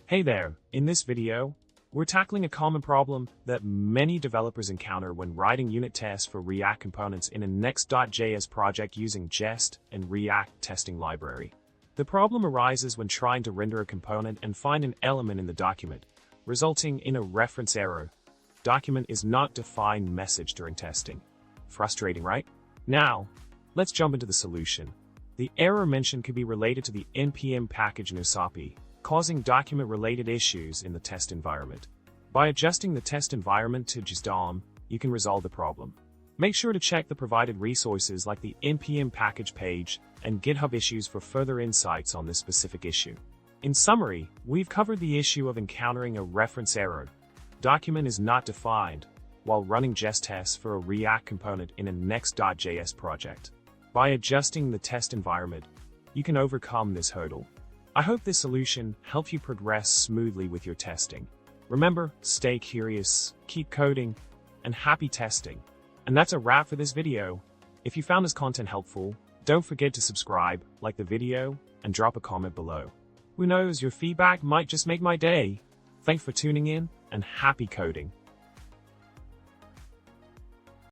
Hey there, in this video, we're tackling a common problem that many developers encounter when writing unit tests for React components in a Next.js project using Jest and React testing library. The problem arises when trying to render a component and find an element in the document, resulting in a reference error. Document is not defined message during testing. Frustrating, right? Now, let's jump into the solution. The error mentioned could be related to the npm package nwsapi, causing document-related issues in the test environment. By adjusting the test environment to jsdom, you can resolve the problem. Make sure to check the provided resources like the npm package page and GitHub issues for further insights on this specific issue. In summary, we've covered the issue of encountering a reference error. Document is not defined while running Jest tests for a React component in a Next.js project. By adjusting the test environment, you can overcome this hurdle. I hope this solution helps you progress smoothly with your testing. Remember, stay curious, keep coding, and happy testing. And that's a wrap for this video. If you found this content helpful, don't forget to subscribe, like the video, and drop a comment below. Who knows, your feedback might just make my day. Thanks for tuning in, and happy coding.